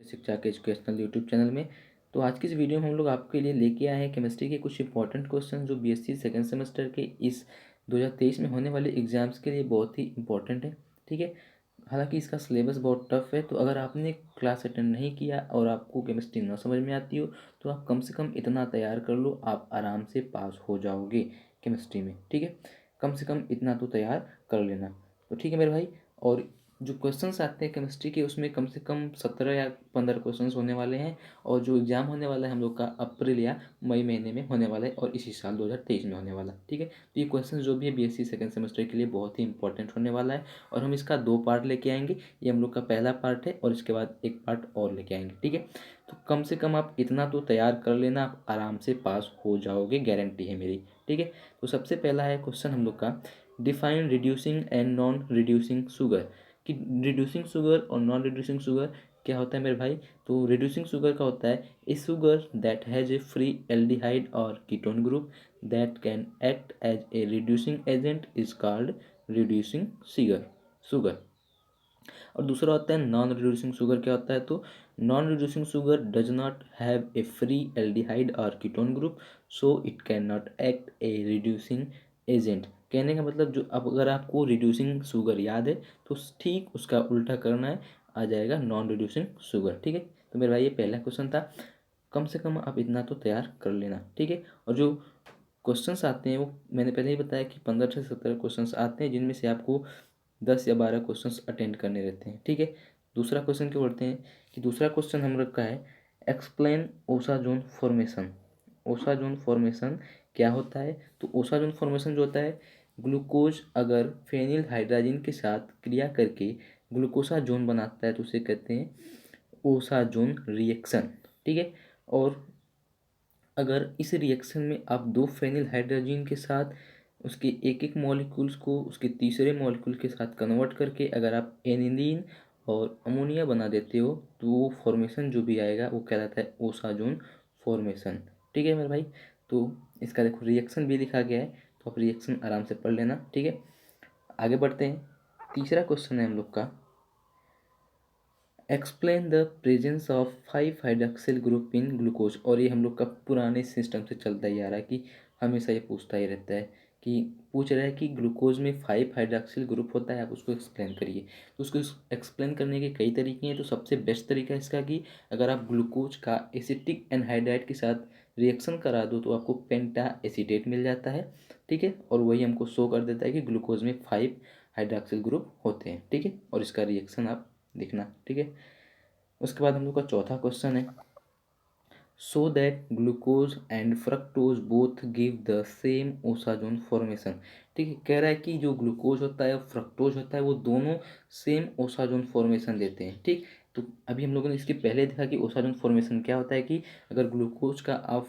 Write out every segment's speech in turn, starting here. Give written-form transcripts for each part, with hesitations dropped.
शिक्षा के educational YouTube channel में। तो आज की इस वीडियो में हम लोग आपके लिए लेके आए हैं केमिस्ट्री के कुछ इंपॉर्टेंट क्वेश्चन जो बीएससी सेकेंड सेमेस्टर के इस 2023 में होने वाले एग्जाम्स के लिए बहुत ही इंपॉर्टेंट है। ठीक है, हालांकि इसका सिलेबस बहुत टफ है, तो अगर आपने क्लास अटेंड नहीं किया और आपको केमिस्ट्री ना समझ में आती हो तो आप कम से कम इतना तैयार कर लो, आप आराम से पास हो जाओगे केमिस्ट्री में। ठीक है, कम से कम इतना तो तैयार कर लेना। तो ठीक है मेरे भाई, और जो क्वेश्चंस आते हैं केमिस्ट्री के उसमें कम से कम 17 या 15 क्वेश्चंस होने वाले हैं। और जो एग्ज़ाम होने वाला है हम लोग का अप्रैल या मई महीने में होने वाला है और इसी साल 2023 में होने वाला है। ठीक है, तो ये क्वेश्चन जो भी है बीएससी सेकंड सेमेस्टर के लिए बहुत ही इंपॉर्टेंट होने वाला है और हम इसका 2 पार्ट लेके आएंगे। ये हम लोग का पहला पार्ट है और इसके बाद एक पार्ट और लेके आएंगे। ठीक है, तो कम से कम आप इतना तो तैयार कर लेना, आप आराम से पास हो जाओगे, गारंटी है मेरी। ठीक है, तो सबसे पहला है क्वेश्चन हम लोग का, define reducing and non reducing sugar. कि रिड्यूसिंग शुगर और नॉन रिड्यूसिंग शुगर क्या होता है मेरे भाई। तो रिड्यूसिंग शुगर का होता है a sugar that has a free aldehyde or ketone group that can act as a reducing agent is called reducing sugar. और दूसरा होता है नॉन रिड्यूसिंग शुगर। क्या होता है, तो non reducing sugar does not have a free aldehyde or ketone group so it can not act a reducing agent. कहने का मतलब, जो अब अगर आपको रिड्यूसिंग शुगर याद है तो ठीक उसका उल्टा करना है, आ जाएगा नॉन रिड्यूसिंग शुगर। ठीक है, तो मेरे भाई ये पहला क्वेश्चन था, कम से कम आप इतना तो तैयार कर लेना। ठीक है, और जो क्वेश्चंस आते हैं वो मैंने पहले ही बताया कि 15 से 17 क्वेश्चंस आते हैं, जिनमें से आपको 10 या 12 क्वेश्चंस अटेंड करने रहते हैं। ठीक है, दूसरा क्वेश्चन क्या बोलते हैं कि दूसरा क्वेश्चन हम लोग का है, explain osazone formation. Osazone formation क्या होता है, तो ओसाजोन फॉर्मेशन जो होता है, ग्लूकोज अगर फेनिल हाइड्रोजन के साथ क्रिया करके ग्लूकोसा जोन बनाता है तो उसे कहते हैं ओसाजोन रिएक्शन। ठीक है, और अगर इस रिएक्शन में आप दो फेनिल हाइड्रोजन के साथ उसके एक एक मॉलिक्यूल्स को उसके तीसरे मॉलिक्यूल के साथ कन्वर्ट करके अगर आप एनिलीन और अमोनिया बना देते हो तो वो फॉर्मेशन जो भी आएगा वो कहलाता है ओसाजोन फॉर्मेशन। ठीक है मेरे भाई, तो इसका देखो रिएक्शन भी लिखा गया है, तो आप रिएक्शन आराम से पढ़ लेना। ठीक है, आगे बढ़ते हैं। तीसरा क्वेश्चन है हम लोग का, explain the presence of 5 hydroxyl group in glucose. और ये हम लोग का पुराने सिस्टम से चलता ही आ रहा है कि हमेशा ये पूछता ही रहता है कि पूछ रहा है कि ग्लूकोज में 5 हाइड्रॉक्सिल ग्रुप होता है, आप उसको एक्सप्लेन करिए। तो उसको एक्सप्लेन करने के कई तरीके हैं, तो सबसे बेस्ट तरीका है इसका कि अगर आप ग्लूकोज का एसिटिक एनहाइड्राइड के साथ रिएक्शन करा दो तो आपको पेंटा एसीटेट मिल जाता है। ठीक है, और वही हमको शो कर देता है कि ग्लूकोज में 5 हाइड्रॉक्सिल ग्रुप होते हैं। ठीक है, और इसका रिएक्शन आप देखना। ठीक है, उसके बाद हम लोग का चौथा क्वेश्चन है, so that glucose and fructose both give the same osazone formation. ठीक है, कह रहा है कि जो ग्लूकोज होता है और फ्रक्टोज होता है वो दोनों सेम ओसाजोन फॉर्मेशन देते हैं। ठीक, तो अभी हम लोगों ने इसके पहले देखा कि ओसाजोन फॉर्मेशन क्या होता है कि अगर ग्लूकोज का आप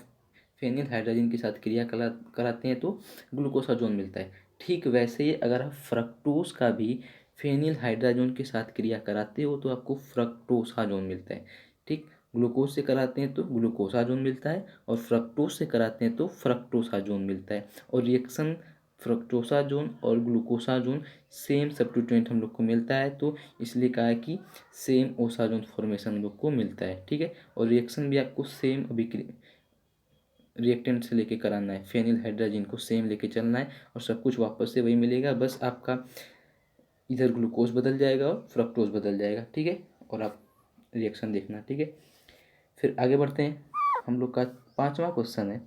फेनिल हाइड्रोजन के साथ क्रिया कराते हैं तो ग्लूकोसाजोन मिलता है। ठीक वैसे ही अगर आप फ्रक्टोज का भी फेनिल हाइड्रोजन के साथ क्रिया कराते हो तो आपको फ्रक्टोसाजोन मिलता है। ठीक, ग्लूकोज से कराते हैं तो ग्लूकोसाजोन मिलता है और फ्रक्टोज से कराते हैं तो फ्रक्टोसाजोन मिलता है। और रिएक्शन फ्रक्टोसाजोन और ग्लूकोसाजोन सेम सब्स्टिट्यूएंट हम लोग को मिलता है, तो इसलिए कहा है कि सेम ओसाजोन फॉर्मेशन हम लोग को मिलता है। ठीक है, और रिएक्शन भी आपको सेम अभिक्रिया रिएक्टेंट से लेके कराना है, फेनिल हाइड्रोजन को सेम लेके चलना है और सब कुछ वापस से वही मिलेगा, बस आपका इधर ग्लूकोज बदल जाएगा और फ्रक्टोज बदल जाएगा। ठीक है, और आप रिएक्शन देखना। ठीक है, फिर आगे बढ़ते हैं। हम लोग का पांचवा क्वेश्चन है,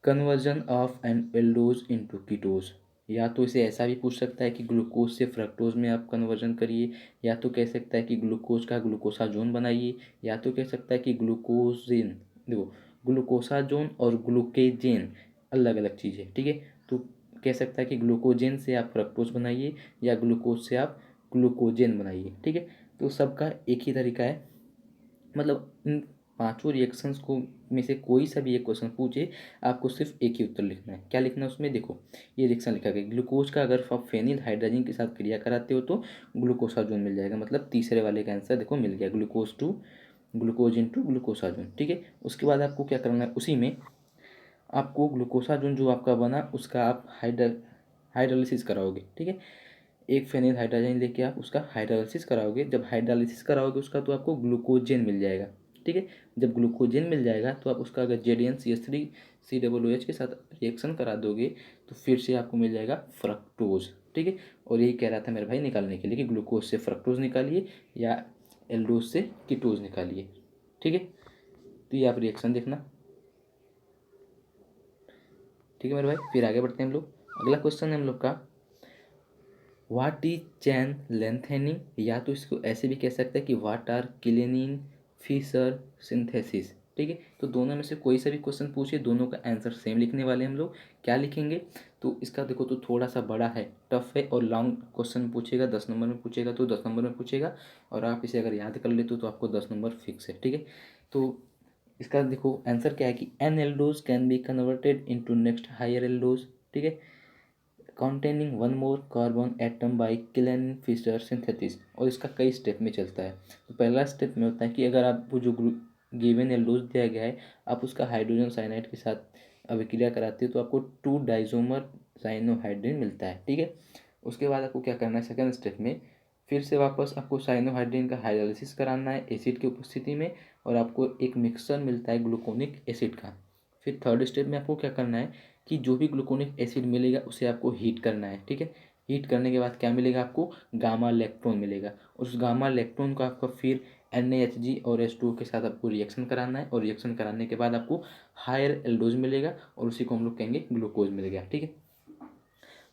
conversion of an aldose into ketose. या तो इसे ऐसा भी पूछ सकता है कि ग्लूकोज से फ्रक्टोज में आप कन्वर्जन करिए, या तो कह सकता है कि ग्लूकोज का ग्लूकोसाजोन बनाइए, या तो कह सकता है कि ग्लूकोजेन, देखो ग्लूकोसाजोन और ग्लूकेजेन अलग अलग चीज़ है। ठीक है, तो कह सकता है कि ग्लूकोजेन से आप फ्रक्टोज बनाइए या ग्लूकोज से आप ग्लूकोजेन बनाइए। ठीक है, तो सबका एक ही तरीका है, मतलब इन पांचों रिएक्शंस को में से कोई सा भी एक क्वेश्चन पूछे आपको सिर्फ एक ही उत्तर लिखना है। क्या लिखना है उसमें, देखो ये रिएक्शन लिखा गया, ग्लूकोज का अगर आप फेनिल हाइड्रोजन के साथ क्रिया कराते हो तो ग्लूकोसाजोन मिल जाएगा, मतलब तीसरे वाले का आंसर देखो मिल गया, ग्लूकोज इंटू ग्लूकोसाजोन। ठीक है, उसके बाद आपको क्या करना है, उसी में आपको ग्लूकोसाजोन जो आपका बना उसका आप हाइड्रोलिसिस कराओगे। ठीक है, एक फेनिल हाइड्रोजन लेके आप उसका हाइड्रोलिसिस कराओगे। जब हाइड्रोलिसिस कराओगे उसका तो आपको ग्लूकोजेन मिल जाएगा, ठीक है। जब ग्लूकोजेन मिल जाएगा तो आप उसका अगर ZnCH3COOH के साथ रिएक्शन करा दोगे तो फिर से आपको मिल जाएगा फ्रक्टोज, ठीक है। और यही कह रहा था मेरे भाई निकालने के लिए कि ग्लूकोज से फ्रक्टोज निकालिए या एल्डोज से कीटोज निकालिए, ठीक है। तो ये आप रिएक्शन देखना, ठीक है मेरे भाई। फिर आगे बढ़ते हैं हम लोग। अगला क्वेश्चन है हम लोग का, व्हाट इज चैन लेंथेनिंग, या तो इसको ऐसे भी कह सकते हैं कि what are Kiliani Fischer synthesis, ठीक है। तो दोनों में से कोई सा भी क्वेश्चन पूछिए, दोनों का आंसर सेम लिखने वाले हम लोग। क्या लिखेंगे, तो इसका देखो तो थोड़ा सा बड़ा है, टफ है और लॉन्ग क्वेश्चन पूछेगा, 10 नंबर में पूछेगा तो 10 नंबर में पूछेगा, और आप इसे अगर याद कर लेते हो तो आपको 10 नंबर फिक्स है, ठीक है। तो इसका देखो आंसर क्या है कि an aldose can be converted into next higher aldose, ठीक है, containing one more carbon atom by Killen-Fischer synthesis। और इसका कई स्टेप में चलता है। तो पहला स्टेप में होता है कि अगर आपको जो गिवन एल्डोज दिया गया है आप उसका हाइड्रोजन साइनाइड के साथ अभिक्रिया कराते हो तो आपको 2 डाइजोमर साइनोहाइड्रिन मिलता है, ठीक है। उसके बाद आपको क्या करना है सेकंड स्टेप में, फिर से वापस आपको साइनोहाइड्रिन का हाइड्रोलिसिस कराना है एसिड की उपस्थिति में, और आपको एक मिक्सचर मिलता है ग्लूकोनिक एसिड का। फिर थर्ड स्टेप में आपको क्या करना है कि जो भी ग्लूकोनिक एसिड मिलेगा उसे आपको हीट करना है, ठीक है। हीट करने के बाद क्या मिलेगा आपको, गामा इलेक्ट्रॉन मिलेगा। उस गामा इलेक्ट्रॉन को आपको फिर NaHg और H2O के साथ आपको रिएक्शन कराना है, और रिएक्शन कराने के बाद आपको हायर एल्डोज मिलेगा, और उसी को हम लोग कहेंगे ग्लूकोज मिलेगा, ठीक है।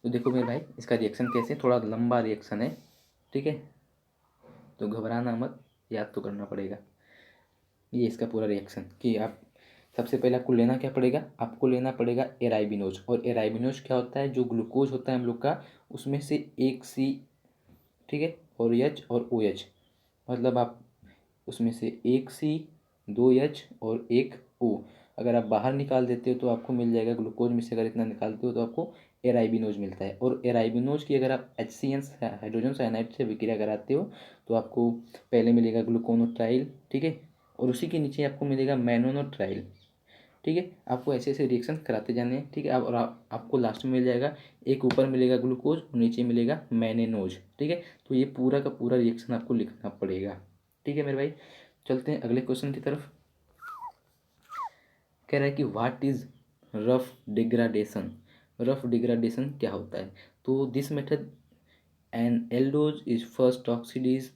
तो देखो मेरे भाई इसका रिएक्शन कैसे, थोड़ा लंबा रिएक्शन है, ठीक है। तो घबराना मत, याद तो करना पड़ेगा। ये इसका पूरा रिएक्शन कि आप सबसे पहले आपको लेना क्या पड़ेगा, आपको लेना पड़ेगा एराइबिनोज। और एराइबिनोज क्या होता है, जो ग्लूकोज होता है हम लोग का उसमें से एक C, ठीक है, और H और OH, मतलब आप उसमें से एक C, 2H और एक O अगर आप बाहर निकाल देते हो तो आपको मिल जाएगा ग्लूकोज में से, अगर इतना निकालते हो तो आपको एराइबिनोज मिलता है। और एराइबिनोज की अगर आप HCN हाइड्रोजन साइनाइड से विक्रिया कराते हो तो आपको पहले मिलेगा ग्लूकोनोट्राइल, ठीक है, और उसी के नीचे आपको मिलेगा मैनोनोट्राइल, ठीक है। आपको ऐसे ऐसे रिएक्शन कराते जाने हैं, ठीक है। और आपको लास्ट में मिल जाएगा, एक ऊपर मिलेगा ग्लूकोज और नीचे मिलेगा मैनेनोज, ठीक है। तो ये पूरा का पूरा रिएक्शन आपको लिखना पड़ेगा, ठीक है मेरे भाई। चलते हैं अगले क्वेश्चन की तरफ। कह रहा है कि what is Ruff degradation, Ruff degradation क्या होता है। तो this method an aldose is first oxidise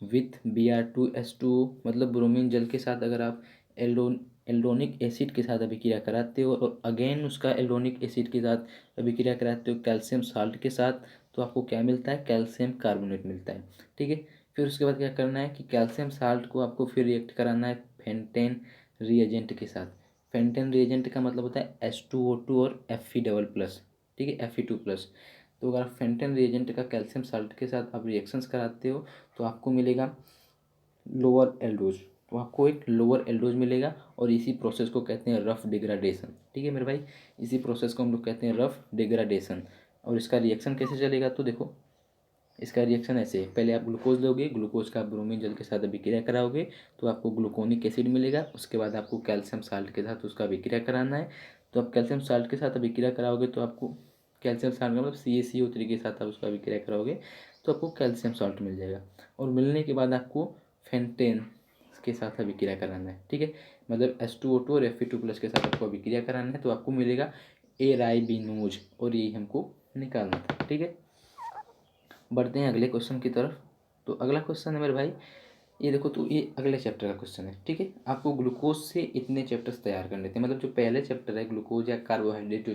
with Br2S2O, मतलब ब्रोमीन जल के साथ अगर आप एल्डोनिक एसिड के साथ अभिक्रिया कराते हो और अगेन उसका एल्डोनिक एसिड के साथ अभिक्रिया कराते हो कैल्शियम साल्ट के साथ, तो आपको क्या मिलता है, कैल्शियम कार्बोनेट मिलता है, ठीक है। फिर उसके बाद क्या करना है कि कैल्शियम साल्ट को आपको फिर रिएक्ट कराना है फेंटेन रिएजेंट के साथ। फेंटेन रिएजेंट का मतलब होता है H2O2 और Fe डबल प्लस, ठीक है, Fe2 प्लस। तो अगर आप फेंटेन रिएजेंट का कैल्शियम साल्ट के साथ आप रिएक्शंस कराते हो तो आपको मिलेगा लोअर एल्डोज, तो आपको एक लोअर एल्डोज मिलेगा, और इसी प्रोसेस को कहते हैं रफ डिग्राडेशन, ठीक है मेरे भाई। इसी प्रोसेस को हम लोग कहते हैं रफ डिग्राडेशन। और इसका रिएक्शन कैसे चलेगा, तो देखो इसका रिएक्शन ऐसे है, पहले आप ग्लूकोज लोगे, ग्लूकोज का ब्रोमीन जल के साथ अभिक्रिया कराओगे तो आपको ग्लूकोनिक एसिड मिलेगा। उसके बाद आपको कैल्शियम साल्ट के साथ उसका अभिक्रिया कराना है, तो आप कैल्शियम साल्ट के साथ अभिक्रिया कराओगे तो आपको कैल्शियम साल्ट का मतलब CaCO3 के साथ आप उसका अभिक्रिया कराओगे तो आपको कैल्शियम साल्ट मिल जाएगा। और मिलने के बाद आपको फेंटेन के साथ अभिक्रिया कराना है, ठीक है, मतलब H2O2 और Fe2 प्लस के साथ आपको अभिक्रिया कराना है तो आपको मिलेगा एराइबिनोज, और यही हमको निकालना था, ठीक है। बढ़ते हैं अगले क्वेश्चन की तरफ। तो अगला क्वेश्चन है मेरे भाई, ये देखो, तो ये अगले चैप्टर का क्वेश्चन है, ठीक है। आपको ग्लूकोज से इतने चैप्टर्स तैयार करने थे, मतलब जो पहले चैप्टर है ग्लूकोज या कार्बोहाइड्रेट,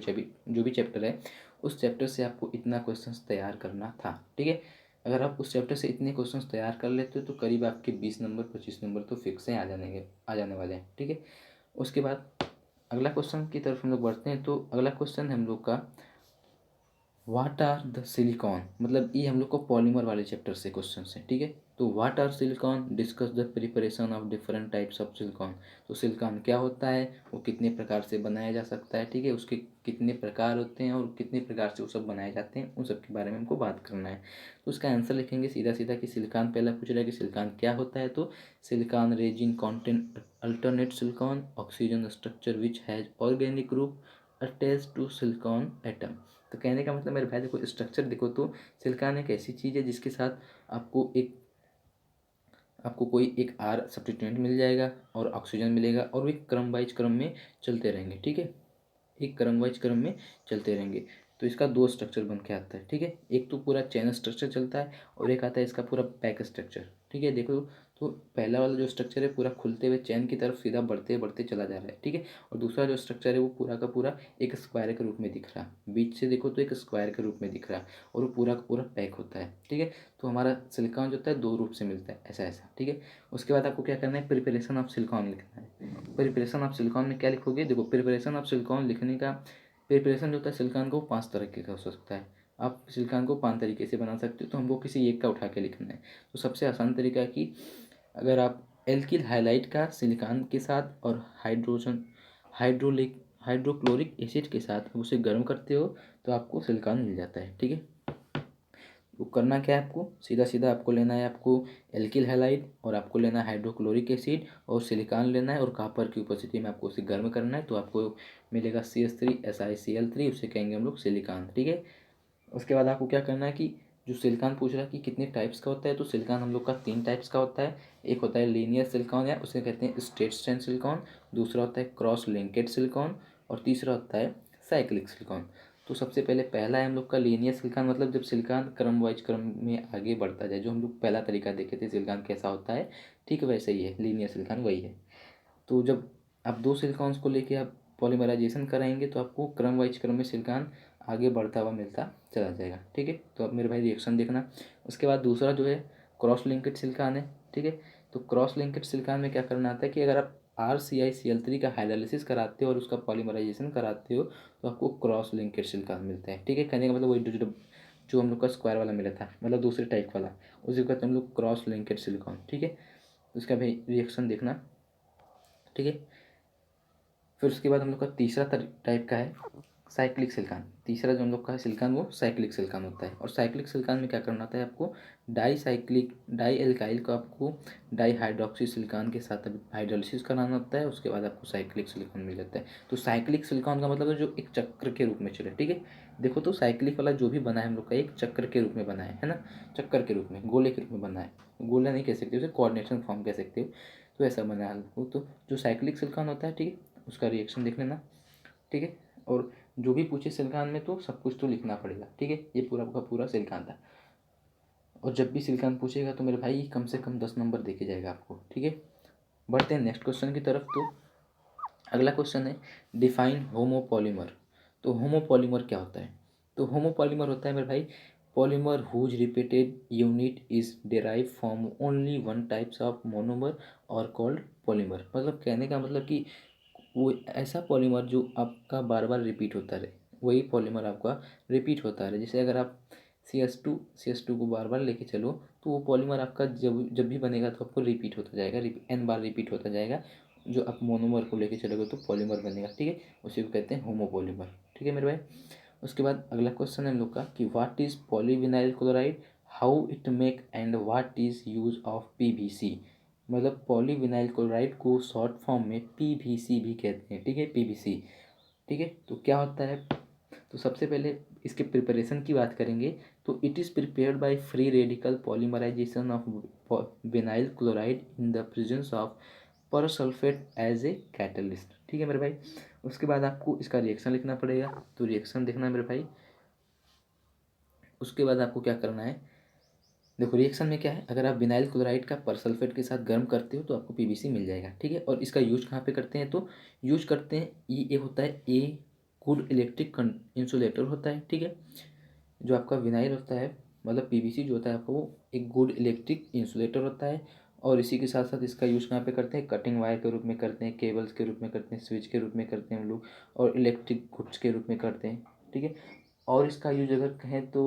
जो भी चैप्टर है उस चैप्टर से आपको इतना क्वेश्चंस तैयार करना था, ठीक है। अगर आप उस चैप्टर से इतने क्वेश्चंस तैयार कर लेते हो तो करीब आपके 20 नंबर 25 नंबर तो फिक्स हैं, आ जाने वाले हैं, ठीक है। उसके बाद अगला क्वेश्चन की तरफ हम लोग बढ़ते हैं। तो अगला क्वेश्चन है हम लोग का, वाट आर द सिलिकॉन, मतलब ये हम लोग को पॉलीमर वाले चैप्टर से क्वेश्चन है, ठीक है। तो what are silicon, discuss the preparation of different types of silicon. तो सिलिकॉन क्या होता है, वो कितने प्रकार से बनाया जा सकता है, ठीक है, उसके कितने प्रकार होते हैं और कितने प्रकार से वो सब बनाए जाते हैं, उन सब के बारे में हमको बात करना है। तो उसका आंसर लिखेंगे सीधा सीधा कि सिलिकॉन, पहला पूछ रहा है कि सिलिकॉन क्या होता है, तो silicon resin content alternate silicon oxygen structure which has organic group attach to silicon atom. तो कहने का मतलब मेरे भाई देखो स्ट्रक्चर देखो तो सिलिकॉन एक ऐसी चीज़ है जिसके साथ आपको कोई एक आर सब्स्टिट्यूएंट मिल जाएगा और ऑक्सीजन मिलेगा और वो एक क्रम वाइज क्रम में चलते रहेंगे, ठीक है। एक क्रम वाइज क्रम में चलते रहेंगे। तो इसका दो स्ट्रक्चर बन के आता है, ठीक है। एक तो पूरा चैन स्ट्रक्चर चलता है और एक आता है इसका पूरा पैक स्ट्रक्चर, ठीक है। देखो तो पहला वाला जो स्ट्रक्चर है पूरा खुलते हुए चैन की तरफ सीधा बढ़ते बढ़ते चला जा रहा है, ठीक है। और दूसरा जो स्ट्रक्चर है वो पूरा का पूरा एक स्क्वायर के रूप में दिख रहा है, बीच से देखो तो एक स्क्वायर के रूप में दिख रहा है और वो पूरा का पूरा पैक होता है, ठीक है। तो हमारा सिलिकॉन जो होता है दो रूप से मिलता है, ऐसा ऐसा, ठीक है। उसके बाद आपको क्या करना है, प्रिपरेशन ऑफ सिलिकॉन लिखना है। प्रिपरेशन ऑफ सिलिकॉन में क्या लिखोगे, देखो प्रिपरेशन ऑफ सिलिकॉन लिखने का प्रिपरेशन जो होता है सिलिकॉन को 5 तरीके का हो सकता है। आप सिलिकॉन को 5 तरीके से बना सकते हो, तो हमको किसी एक का उठा के लिखना है। तो सबसे आसान तरीका है कि अगर आप एल्किल हाइलाइट का सिलिकॉन के साथ और हाइड्रोक्लोरिक एसिड के साथ उसे गर्म करते हो तो आपको सिलिकॉन मिल जाता है, ठीक है। वो करना क्या है, आपको सीधा सीधा आपको लेना है आपको एल्किल हैलाइड और आपको लेना है हाइड्रोक्लोरिक एसिड और सिलिकॉन लेना है और कॉपर की उपस्थिति में आपको उसे गर्म करना है, तो आपको मिलेगा CH3SiCl3, उसे कहेंगे हम लोग सिलिकॉन, ठीक है। उसके बाद आपको क्या करना है कि जो सिलिकॉन पूछ रहा है कि कितने टाइप्स का होता है, तो सिलिकॉन हम लोग का 3 टाइप्स का होता है। एक होता है लीनियर सिलिकॉन या उसे कहते हैं स्ट्रेट स्ट्रैंड सिलिकॉन, दूसरा होता है क्रॉस लिंकेड सिलिकॉन और तीसरा होता है साइक्लिक सिलिकॉन। तो सबसे पहले पहला है हम लोग का लीनियर सिलिकॉन, मतलब जब सिलिकॉन क्रम वाइज क्रम में आगे बढ़ता जाए, जो हम लोग पहला तरीका देखे थे सिलिकॉन कैसा होता है, ठीक वैसे ही है लीनियर सिलिकॉन, वही है। तो जब आप दो सिलिकॉन्स को लेके आप पॉलीमराइजेशन कराएंगे तो आपको क्रम वाइज क्रम में सिलिकॉन आगे बढ़ता हुआ मिलता चला जाएगा, ठीक है। तो अब मेरे भाई रिएक्शन देखना। उसके बाद दूसरा जो है क्रॉस लिंकेड सिलिकॉन है, ठीक है। तो क्रॉस लिंकेड सिलिकॉन में क्या करना आता है कि अगर आप RClCl3 का हाइड्रोलिसिस कराते हो और उसका पॉलीमराइजेशन कराते हो तो आपको क्रॉस लिंकेड सिलिकॉन मिलता है, ठीक है। कहने का मतलब वही जो हम लोग का स्क्वायर वाला मिला था, मतलब दूसरे टाइप वाला, उसी को कहते हैं हम लोग क्रॉस लिंकेड सिलिकॉन, ठीक है। उसका भाई रिएक्शन देखना, ठीक है। फिर उसके बाद हम लोग का तीसरा टाइप का है साइक्लिक सिलिकॉन। तीसरा जो हम लोग का है सिलिकॉन वो साइक्लिक सिलिकॉन होता है। और साइक्लिक सिलिकॉन में क्या करना होता है, आपको डाई एल्काइल को आपको डाई हाइड्रोक्सी सिलिकॉन के साथ हाइड्रोलिसिस कराना होता है, उसके बाद आपको साइक्लिक सिलिकॉन मिल जाता है। तो साइक्लिक सिलिकॉन का मतलब है जो एक चक्र के रूप में चले, ठीक है। देखो तो साइक्लिक वाला जो भी बना है हम लोग का एक चक्र के रूप में बना है ना, चक्कर के रूप में, गोले के रूप में बना है। गोला नहीं कह सकते, उसे कोऑर्डिनेशन फॉर्म कह सकते हो। तो ऐसा बना है वो, तो जो साइक्लिक सिलिकॉन होता है, ठीक है, उसका रिएक्शन देख लेना, ठीक है। और जो भी पूछे सिलिकॉन में तो सब कुछ तो लिखना पड़ेगा, ठीक है। ये पूरा का पूरा सिलिकॉन था। और जब भी सिलिकॉन पूछेगा तो मेरे भाई कम से कम 10 नंबर देके जाएगा आपको, ठीक है। बढ़ते हैं नेक्स्ट क्वेश्चन की तरफ। तो अगला क्वेश्चन है डिफाइन होमोपॉलीमर। तो होमोपॉलीमर क्या होता है, तो होमोपॉलीमर होता है मेरे भाई polymer whose repeated unit is derive from only one types of monomer are called polymer. मतलब कहने का मतलब कि वो ऐसा पॉलीमर जो आपका बार बार रिपीट होता रहे, वही पॉलीमर आपका रिपीट होता रहे। जैसे अगर आप सी एस टू को बार बार लेके चलो तो वो पॉलीमर आपका जब जब भी बनेगा तो आपको रिपीट होता जाएगा, n बार रिपीट होता जाएगा। जो आप मोनोमर को लेके चलोगे तो पॉलीमर बनेगा, ठीक है। उसी को कहते हैं होमोपॉलीमर, ठीक है मेरे भाई। उसके बाद अगला क्वेश्चन है हम लोग का कि what is polyvinyl chloride, how it make and what is use of PVC। मतलब पॉलीविनाइल क्लोराइड को शॉर्ट फॉर्म में PVC भी कहते हैं, ठीक है, PVC, ठीक है। तो क्या होता है, तो सबसे पहले इसके प्रिपरेशन की बात करेंगे। तो it is prepared by free radical polymerisation of vinyl chloride in the presence of persulphate as a catalyst, ठीक है मेरे भाई। उसके बाद आपको इसका रिएक्शन लिखना पड़ेगा, तो रिएक्शन देखना है मेरे भाई। उसके बाद आपको क्या करना है, देखो रिएक्शन में क्या है, अगर आप विनाइल क्लोराइड का परसल्फेट के साथ गर्म करते हो तो आपको PVC मिल जाएगा, ठीक है। और इसका यूज कहाँ पे करते हैं, तो यूज करते हैं ये होता है ए गुड इलेक्ट्रिक इंसुलेटर होता है, ठीक है। जो आपका विनाइल होता है मतलब PVC जो होता है आपका वो एक गुड इलेक्ट्रिक इंसुलेटर होता है। और इसी के साथ साथ इसका यूज़ कहाँ पे करते हैं, कटिंग वायर के रूप में करते हैं, केबल्स के रूप में करते हैं, स्विच के रूप में करते हैं हम लोग, और इलेक्ट्रिक गुड्स के रूप में करते हैं, ठीक है। और इसका यूज अगर कहें तो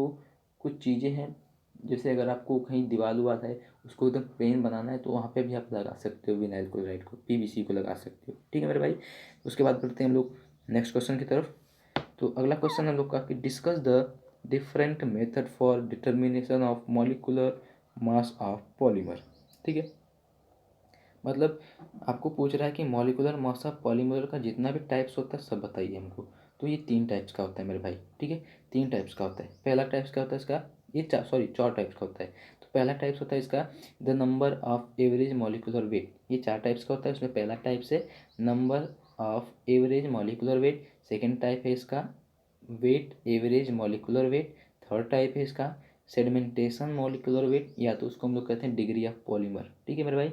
कुछ चीज़ें हैं, जैसे अगर आपको कहीं दीवार उवार है उसको एकदम प्लेन बनाना है तो वहाँ पे भी आप लगा सकते हो विनाइल क्लोराइड को, PVC को लगा सकते हो, ठीक है मेरे भाई। उसके बाद बढ़ते हैं हम लोग नेक्स्ट क्वेश्चन की तरफ। तो अगला क्वेश्चन हम लोग का कि discuss the different method for determination of molecular mass of polymer, ठीक है। मतलब आपको पूछ रहा है कि मॉलिकुलर मास ऑफ पॉलीमर का जितना भी टाइप्स होता है सब बताइए हमको। तो ये 3 टाइप्स का होता है मेरे भाई, ठीक है। 3 टाइप्स का होता है। पहला टाइप्स क्या होता है इसका, ये 4 टाइप्स का होता है। तो पहला टाइप्स होता है इसका the number of average molecular wait, ये 4 टाइप्स का होता है। उसमें पहला टाइप्स है number of average molecular weight, second type है इसका weight average molecular weight, third type है इसका सेडिमेंटेशन मॉलिक्यूलर वेट, या तो उसको हम लोग कहते हैं डिग्री ऑफ पॉलीमर, ठीक है मेरे भाई।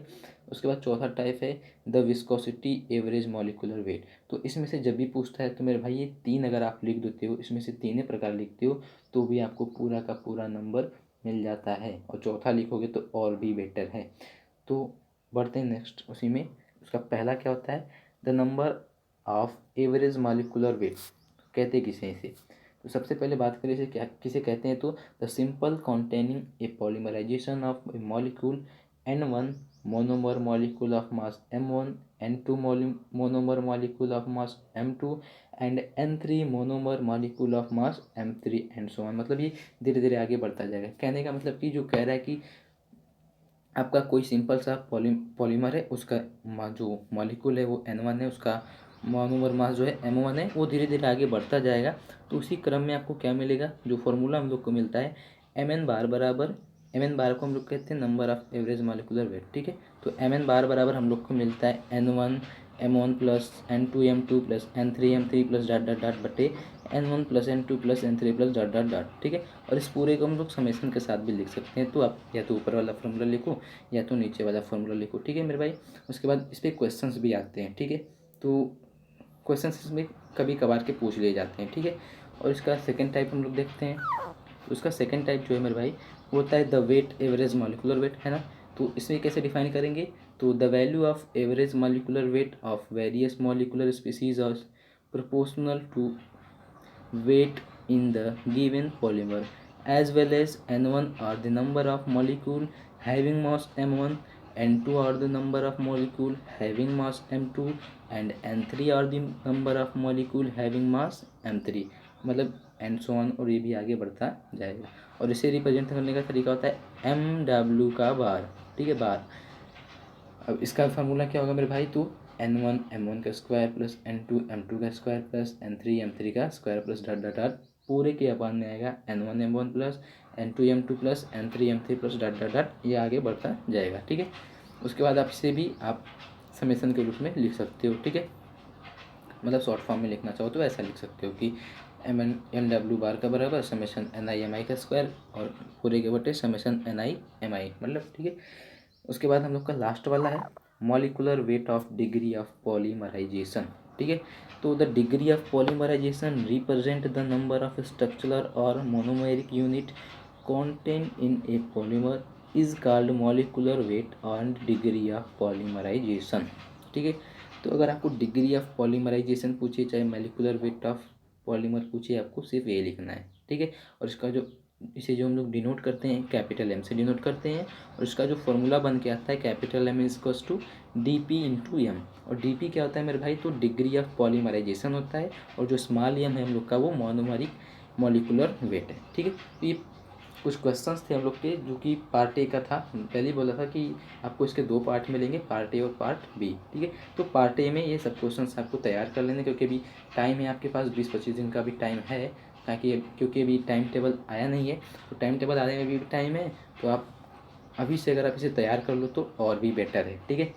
उसके बाद चौथा टाइप है the viscosity average molecular wait. तो इसमें से जब भी पूछता है तो मेरे भाई ये 3 अगर आप लिख देते हो, इसमें से 3 प्रकार लिखते हो, तो भी आपको पूरा का पूरा नंबर मिल जाता है, और चौथा लिखोगे तो और भी बेटर है। तो बढ़ते हैं नेक्स्ट उसी में। उसका पहला क्या होता है, the number of average molecular wait, कहते किसे इसे। तो सबसे पहले बात करें इसे क्या किसे कहते हैं, तो the simple containing a polymerisation of a molecule N1 monomer molecule of mass M1, N2 monomer molecule of mass M2 and N3 monomer molecule of mass M3 and so on. मतलब ये धीरे धीरे आगे बढ़ता जाएगा। कहने का मतलब कि जो कह रहा है कि आपका कोई सिंपल सा पॉलीमर है, उसका जो मॉलिक्यूल है वो N1 है, उसका मोनोमर मास जो है M1 है, वो धीरे धीरे आगे बढ़ता जाएगा। तो उसी क्रम में आपको क्या मिलेगा, जो फॉर्मूला हम लोग को मिलता है Mn बार बराबर, Mn बार को हम लोग कहते हैं number of average molecular wait, ठीक है। तो Mn बार बराबर हम लोग को मिलता है N1 M1 plus N2 M2 plus N3 M3 plus dot dot dot बटे N1 plus N2 plus N3 plus dot dot dot, ठीक है। और इस पूरे को हम लोग समेशन के साथ भी लिख सकते हैं। तो आप या तो ऊपर वाला फॉर्मूला लिखो या तो नीचे वाला फॉर्मूला लिखो, ठीक है मेरे भाई। उसके बाद इस पर क्वेश्चंस भी आते हैं, ठीक है। तो क्वेश्चंस इसमें कभी कभार के पूछ लिए जाते हैं, ठीक है। और इसका सेकंड टाइप हम लोग देखते हैं। तो उसका सेकंड टाइप जो है मेरे भाई वो होता है the weight average molecular weight, है ना। तो इसमें कैसे डिफाइन करेंगे, तो the value of average molecular weight of various molecular species are proportional to weight in the given polymer, as well as N1 are the number of molecule having mass M1, N2 are the number of molecule having mass M2 and N3 are the number of molecule having mass M3। मतलब and so on, और ये भी आगे बढ़ता जाएगा। और इसे represent करने का तरीका होता है MW का बार, ठीक है, बार। अब इसका फार्मूला क्या होगा मेरे भाई, तो N1 M1 का स्क्वायर प्लस N2 M2 का स्क्वायर प्लस N3 M3 का square plus dot dot dot, पूरे के अपान में आएगा N1 M1 plus N2 M2 plus N3 M3 plus dot dot dot, ये आगे बढ़ता जाएगा, ठीक है। उसके बाद आप इसे भी आप समेसन के रूप में लिख सकते हो, ठीक है। मतलब शॉर्ट फॉर्म में लिखना चाहो तो ऐसा लिख सकते हो कि MW बार का बराबर समेशन NI MI का स्क्वायर और पूरे के बटे समेशन NI MI, मतलब, ठीक है। उसके बाद हम लोग का लास्ट वाला है molecular weight of degree of polymerization, ठीक है। तो the degree of polymerization represent the number of structural or monomeric unit contained in a polymer is called molecular weight and degree of polymerization, ठीक है। तो अगर आपको डिग्री ऑफ पॉलीमराइजेशन पूछिए चाहे मोलिकुलर वेट ऑफ पॉलीमर पूछिए, आपको सिर्फ ये लिखना है, ठीक है। और इसका जो इसे जो हम लोग डिनोट करते हैं कैपिटल M से डिनोट करते हैं, और इसका जो फॉर्मूला बन के आता है capital M equals to DP into M. और DP क्या होता है मेरे भाई, तो डिग्री ऑफ पॉलीमराइजेशन होता है, और जो स्मॉल m है हम लोग का वो मोनोमरिक मॉलिकुलर वेट है, ठीक है। तो ये कुछ क्वेश्चंस थे हम लोग के जो कि पार्ट ए का था। पहले ही बोला था कि आपको इसके 2 पार्ट मिलेंगे, पार्ट ए और पार्ट बी, ठीक है। तो पार्ट ए में ये सब क्वेश्चंस आपको तैयार कर लेने, क्योंकि अभी टाइम है आपके पास 20-25 दिन का भी टाइम है, ताकि क्योंकि अभी टाइम टेबल आया नहीं है, तो टाइम टेबल आने में भी टाइम है। तो आप अभी से अगर आप इसे तैयार कर लो तो और भी बेटर है, ठीक है।